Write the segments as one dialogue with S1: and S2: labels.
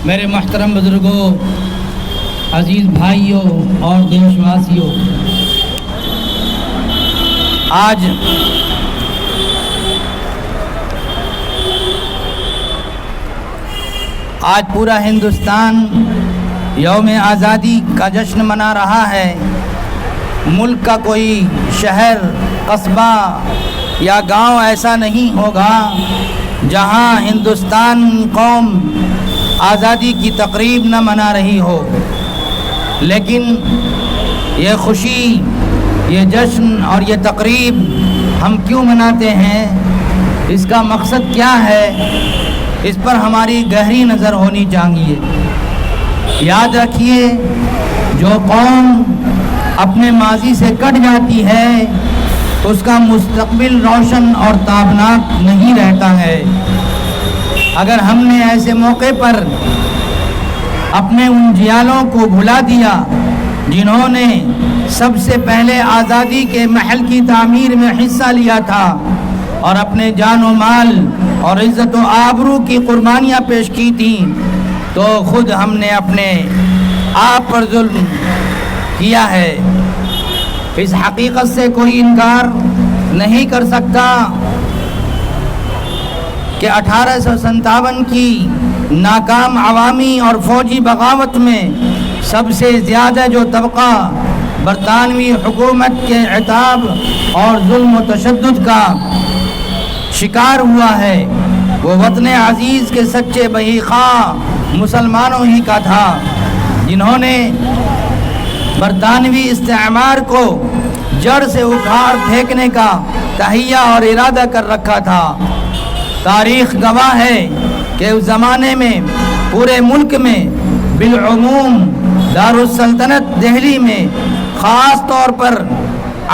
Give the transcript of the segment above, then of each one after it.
S1: میرے محترم بزرگوں، عزیز بھائیوں اور دیش واسیوں، آج پورا ہندوستان یوم آزادی کا جشن منا رہا ہے۔ ملک کا کوئی شہر، قصبہ یا گاؤں ایسا نہیں ہوگا جہاں ہندوستان قوم آزادی کی تقریب نہ منا رہی ہو۔ لیکن یہ خوشی، یہ جشن اور یہ تقریب ہم کیوں مناتے ہیں؟ اس کا مقصد کیا ہے؟ اس پر ہماری گہری نظر ہونی چاہیے۔ یاد رکھیے، جو قوم اپنے ماضی سے کٹ جاتی ہے اس کا مستقبل روشن اور تابناک نہیں رہتا ہے۔ اگر ہم نے ایسے موقع پر اپنے ان جیالوں کو بھلا دیا جنہوں نے سب سے پہلے آزادی کے محل کی تعمیر میں حصہ لیا تھا اور اپنے جان و مال اور عزت و آبرو کی قربانیاں پیش کی تھیں، تو خود ہم نے اپنے آپ پر ظلم کیا ہے۔ اس حقیقت سے کوئی انکار نہیں کر سکتا کہ 1857 کی ناکام عوامی اور فوجی بغاوت میں سب سے زیادہ جو طبقہ برطانوی حکومت کے عتاب اور ظلم و تشدد کا شکار ہوا ہے، وہ وطن عزیز کے سچے بہی خواہ مسلمانوں ہی کا تھا، جنہوں نے برطانوی استعمار کو جڑ سے اکھاڑ پھینکنے کا تہیہ اور ارادہ کر رکھا تھا۔ تاریخ گواہ ہے کہ اس زمانے میں پورے ملک میں بالعموم دارالسلطنت دہلی میں خاص طور پر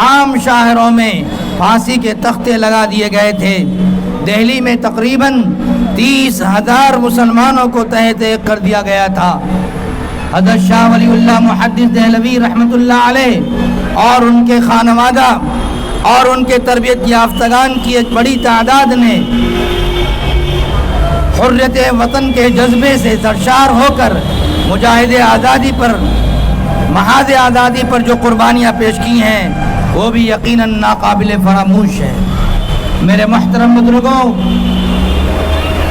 S1: عام شاہروں میں پھانسی کے تختے لگا دیے گئے تھے۔ دہلی میں تقریباً 30,000 مسلمانوں کو تہہ تیغ کر دیا گیا تھا۔ حضرت شاہ ولی اللہ محدث دہلوی رحمۃ اللہ علیہ اور ان کے خانوادہ اور ان کے تربیت یافتگان کی ایک بڑی تعداد نے حریت وطن کے جذبے سے سرشار ہو کر مجاہد آزادی پر، محاذ آزادی پر جو قربانیاں پیش کی ہیں وہ بھی یقیناً ناقابل فراموش ہے۔ میرے محترم بزرگوں،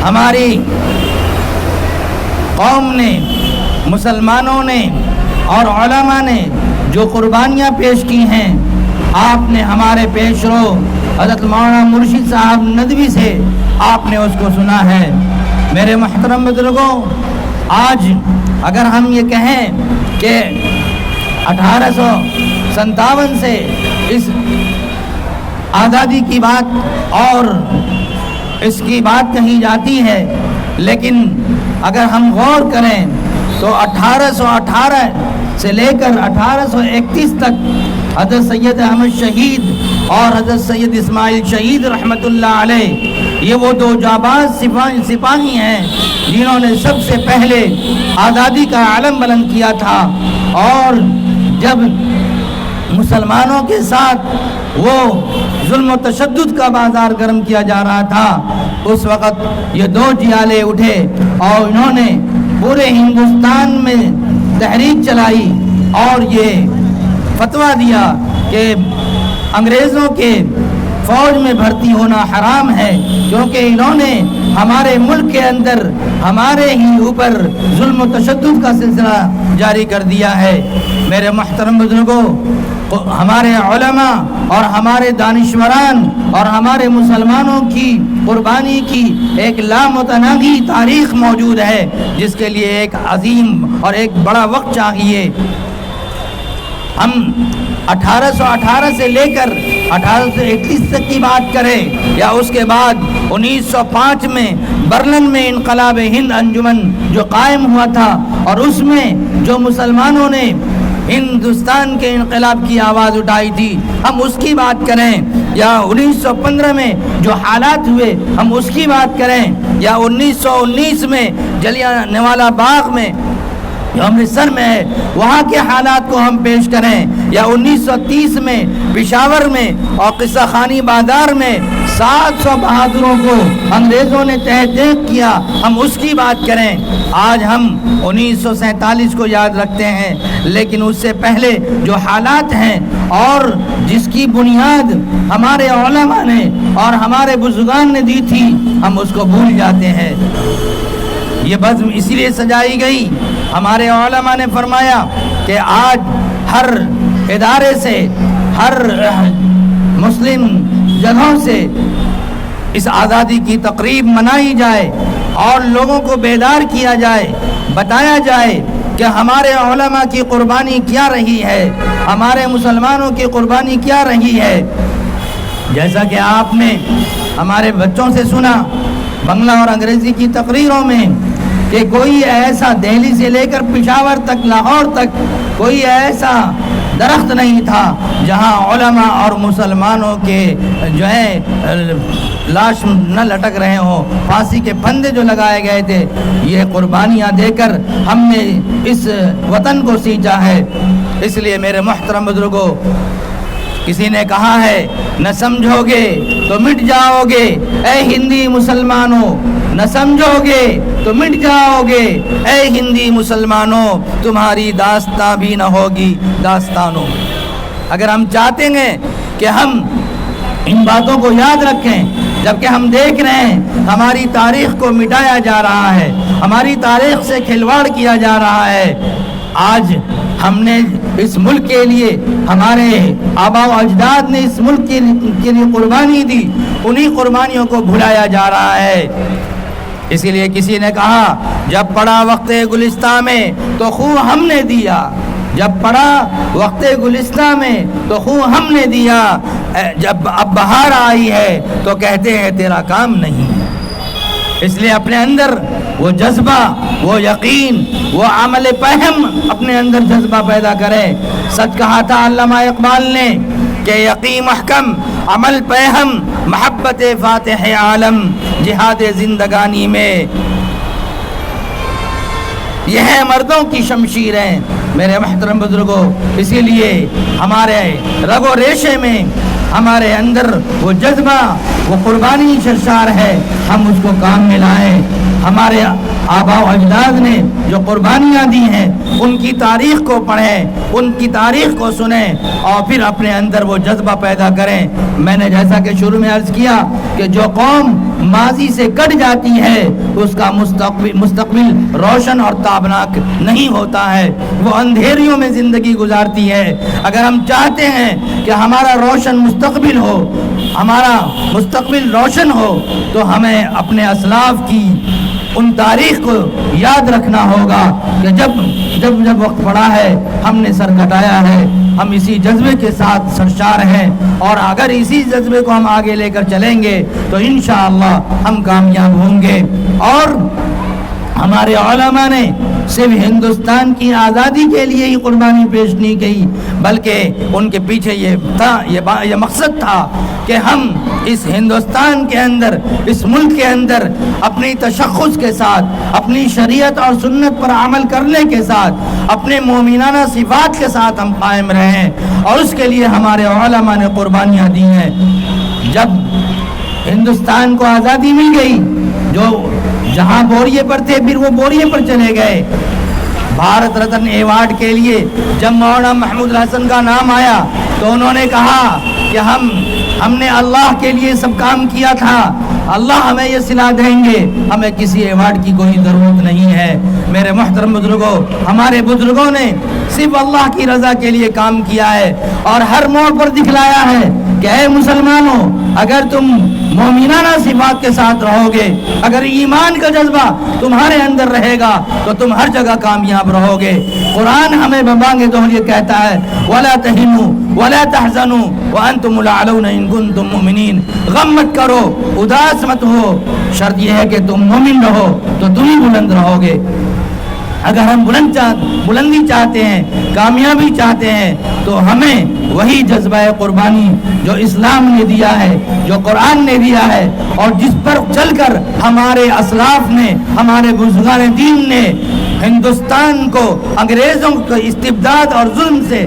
S1: ہماری قوم نے، مسلمانوں نے اور علماء نے جو قربانیاں پیش کی ہیں، آپ نے ہمارے پیش رو حضرت مولانا مرشد صاحب ندوی سے آپ نے اس کو سنا ہے۔ میرے محترم بزرگوں، آج اگر ہم یہ کہیں کہ 1857 سے اس آزادی کی بات اور اس کی بات کہی جاتی ہے، لیکن اگر ہم غور کریں تو 1818 سے لے کر 1831 تک حضرت سید احمد شہید اور حضرت سید اسماعیل شہید رحمۃ اللہ علیہ، یہ وہ دو جانباز سپاہی ہیں جنہوں نے سب سے پہلے آزادی کا علم بلند کیا تھا، اور جب مسلمانوں کے ساتھ وہ ظلم و تشدد کا بازار گرم کیا جا رہا تھا، اس وقت یہ دو جیالے اٹھے اور انہوں نے پورے ہندوستان میں تحریک چلائی اور یہ فتویٰ دیا کہ انگریزوں کے فوج میں بھرتی ہونا حرام ہے، کیونکہ انہوں نے ہمارے ملک کے اندر ہمارے ہی اوپر ظلم و تشدد کا سلسلہ جاری کر دیا ہے۔ میرے محترم بزرگوں، ہمارے علماء اور ہمارے دانشوران اور ہمارے مسلمانوں کی قربانی کی ایک لامتناہی تاریخ موجود ہے، جس کے لیے ایک عظیم اور ایک بڑا وقت چاہیے۔ ہم 1818 سے لے کر 1831 تک کی بات کریں یا اس کے بعد 1905 میں برلن میں انقلاب ہند انجمن جو قائم ہوا تھا اور اس میں جو مسلمانوں نے ہندوستان کے انقلاب کی آواز اٹھائی تھی، ہم اس کی بات کریں، یا 1915 میں جو حالات ہوئے ہم اس کی بات کریں، یا 1919 میں جلیانوالہ والا باغ میں جو امرتسر میں ہے وہاں کے حالات کو ہم پیش کریں، یا 1930 میں پشاور میں اور قصہ خانی بازار میں 700 بہادروں کو انگریزوں نے تحت دیکھ کیا، ہم اس کی بات کریں۔ آج ہم 1947 کو یاد رکھتے ہیں، لیکن اس سے پہلے جو حالات ہیں اور جس کی بنیاد ہمارے علماء نے اور ہمارے بزرگان نے دی تھی، ہم اس کو بھول جاتے ہیں۔ یہ بزم اسی لیے سجائی گئی، ہمارے علماء نے فرمایا کہ آج ہر ادارے سے، ہر مسلم جگہوں سے اس آزادی کی تقریب منائی جائے اور لوگوں کو بیدار کیا جائے، بتایا جائے کہ ہمارے علماء کی قربانی کیا رہی ہے، ہمارے مسلمانوں کی قربانی کیا رہی ہے۔ جیسا کہ آپ نے ہمارے بچوں سے سنا بنگلہ اور انگریزی کی تقریروں میں کہ کوئی ایسا دہلی سے لے کر پشاور تک، لاہور تک کوئی ایسا درخت نہیں تھا جہاں علماء اور مسلمانوں کے جو ہے لاش نہ لٹک رہے ہوں، پھانسی کے پھندے جو لگائے گئے تھے۔ یہ قربانیاں دے کر ہم نے اس وطن کو سینچا ہے۔ اس لیے میرے محترم بزرگوں، کسی نے کہا ہے نہ سمجھو گے تو مٹ جاؤ گے اے ہندی مسلمانوں، نہ سمجھو گے تو مٹ جاؤ گے اے ہندی مسلمانوں، تمہاری داستان بھی نہ ہوگی داستانوں۔ اگر ہم چاہتے ہیں کہ ہم ان باتوں کو یاد رکھیں، جبکہ ہم دیکھ رہے ہیں ہماری تاریخ کو مٹایا جا رہا ہے، ہماری تاریخ سے کھلواڑ کیا جا رہا ہے۔ آج ہم نے اس ملک کے لیے، ہمارے آباء و اجداد نے اس ملک کے لیے قربانی دی، انہی قربانیوں کو بھلایا جا رہا ہے۔ اسی لیے کسی نے کہا جب پڑا وقت گلستہ میں تو خون ہم نے دیا، جب پڑا وقت گلستہ میں تو خون ہم نے دیا، جب اب بہار آئی ہے تو کہتے ہیں تیرا کام نہیں ہے۔ اس لیے اپنے اندر وہ جذبہ، وہ یقین، وہ عمل پہم اپنے اندر جذبہ پیدا کرے۔ سچ کہا تھا علامہ اقبال نے کہ یقین محکم، عمل پہم، محبت فاتح عالم، جہاد زندگانی میں یہ ہے مردوں کی شمشیریں۔ میرے محترم بزرگوں، اسی لیے ہمارے رگ و ریشے میں، ہمارے اندر وہ جذبہ، وہ قربانی سرشار ہے، ہم اس کو کام میں لائیں۔ ہمارے آباء و اجداد نے جو قربانیاں دی ہیں ان کی تاریخ کو پڑھیں، ان کی تاریخ کو سنیں اور پھر اپنے اندر وہ جذبہ پیدا کریں۔ میں نے جیسا کہ شروع میں عرض کیا کہ جو قوم ماضی سے کٹ جاتی ہے اس کا مستقبل روشن اور تابناک نہیں ہوتا ہے، وہ اندھیریوں میں زندگی گزارتی ہے۔ اگر ہم چاہتے ہیں کہ ہمارا روشن مستقبل ہو، ہمارا مستقبل روشن ہو، تو ہمیں اپنے اسلاف کی ان تاریخ کو یاد رکھنا ہوگا کہ جب وقت پڑا ہے ہم نے سر کٹایا ہے، ہم اسی جذبے کے ساتھ سرشار ہیں، اور اگر اسی جذبے کو ہم آگے لے کر چلیں گے تو انشاءاللہ ہم کامیاب ہوں گے۔ اور ہمارے علماء نے صرف ہندوستان کی آزادی کے لیے ہی قربانی پیش نہیں کی، بلکہ ان کے پیچھے یہ مقصد تھا کہ ہم اس ہندوستان کے اندر، اس ملک کے اندر اپنی تشخص کے ساتھ، اپنی شریعت اور سنت پر عمل کرنے کے ساتھ، اپنے مومنانہ صفات کے ساتھ ہم قائم رہیں، اور اس کے لیے ہمارے علماء نے قربانیاں دی ہیں۔ جب ہندوستان کو آزادی مل گئی، جو جہاں بوریے پر تھے پھر وہ بوریے پر چلے گئے۔ بھارت رتن ایوارڈ کے لیے جب مولانا محمود الحسن کا نام آیا تو انہوں نے کہا کہ ہم نے اللہ کے لیے سب کام کیا تھا، اللہ ہمیں یہ صلہ دیں گے، ہمیں کسی ایوارڈ کی کوئی ضرورت نہیں ہے۔ میرے محترم بزرگوں، ہمارے بزرگوں نے صرف اللہ کی رضا کے لیے کام کیا ہے، اور ہر موڑ پر دکھلایا ہے کہ اے مسلمانوں، اگر تم مومنانہ صفات کے ساتھ رہو گے، اگر ایمان کا جذبہ تمہارے اندر رہے گا تو تم ہر جگہ کامیاب رہو گے۔ قرآن ہمیں ببانگ دوہریے کہتا ہے وَلَا تَهِنُوا وَلَا تَحْزَنُوا وَأَنْتُمُ الْأَعْلَوْنَ إِن كُنتُم مُّؤْمِنِينَ۔ غم مت کرو، اداس مت ہو، شرط یہ ہے کہ تم مومن رہو تو تم ہی بلند رہو گے۔ اگر ہم بلندی چاہتے ہیں، کامیابی چاہتے ہیں، تو ہمیں وہی جذبہ قربانی جو اسلام نے دیا ہے، جو قرآن نے دیا ہے، اور جس پر چل کر ہمارے اسلاف نے، ہمارے بزرگان دین نے ہندوستان کو انگریزوں کے استبداد اور ظلم سے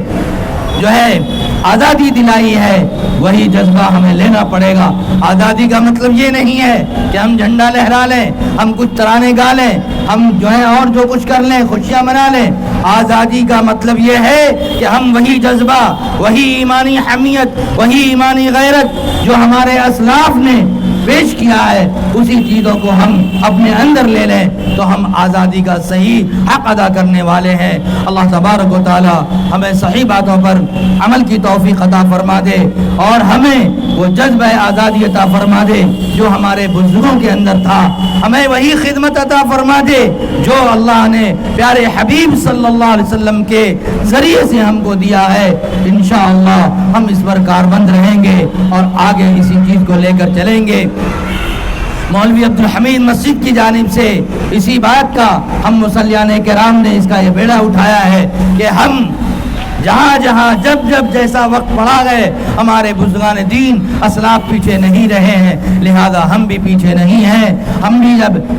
S1: جو ہے آزادی دلائی ہے وہی جذبہ ہمیں لینا پڑے گا۔ آزادی کا مطلب یہ نہیں ہے کہ ہم جھنڈا لہرا لیں، ہم کچھ ترانے گا لیں، ہم جو ہے اور جو کچھ کر لیں، خوشیاں منا لیں۔ آزادی کا مطلب یہ ہے کہ ہم وہی جذبہ، وہی ایمانی حمیت، وہی ایمانی غیرت جو ہمارے اسلاف نے پیش کیا ہے، اسی چیزوں کو ہم اپنے اندر لے لیں تو ہم آزادی کا صحیح حق ادا کرنے والے ہیں۔ اللہ تبارک و تعالی ہمیں صحیح باتوں پر عمل کی توفیق عطا فرما دے اور ہمیں وہ جذبہ آزادی عطا فرما دے جو ہمارے بزرگوں کے اندر تھا، ہمیں وہی خدمت عطا فرما دے جو اللہ نے پیارے حبیب صلی اللہ علیہ وسلم کے ذریعے سے ہم کو دیا ہے۔ انشاءاللہ ہم اس پر کاربند رہیں گے اور آگے اسی چیز کو لے کر چلیں گے۔ مولوی عبدالحمید مسجد کی جانب سے اسی بات کا ہم مصلیان کرام نے اس کا یہ بیڑا اٹھایا ہے کہ ہم جہاں جہاں جب جب جیسا وقت پڑا گئے ہمارے بزرگان دین اسلاف پیچھے نہیں رہے ہیں، لہذا ہم بھی پیچھے نہیں ہیں۔ ہم بھی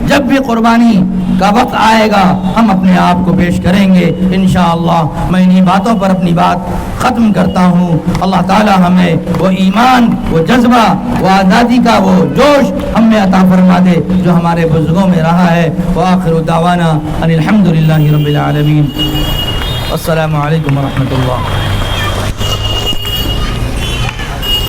S1: جب بھی قربانی کا وقت آئے گا ہم اپنے آپ کو پیش کریں گے انشاءاللہ۔ میں انہی باتوں پر اپنی بات ختم کرتا ہوں۔ اللہ تعالی ہمیں وہ ایمان، وہ جذبہ، وہ آزادی کا وہ جوش ہم میں عطا فرما دے جو ہمارے بزرگوں میں رہا ہے۔ وآخر دعوانا ان الحمدللہ رب العالمین۔ السلام علیکم ورحمۃ اللہ۔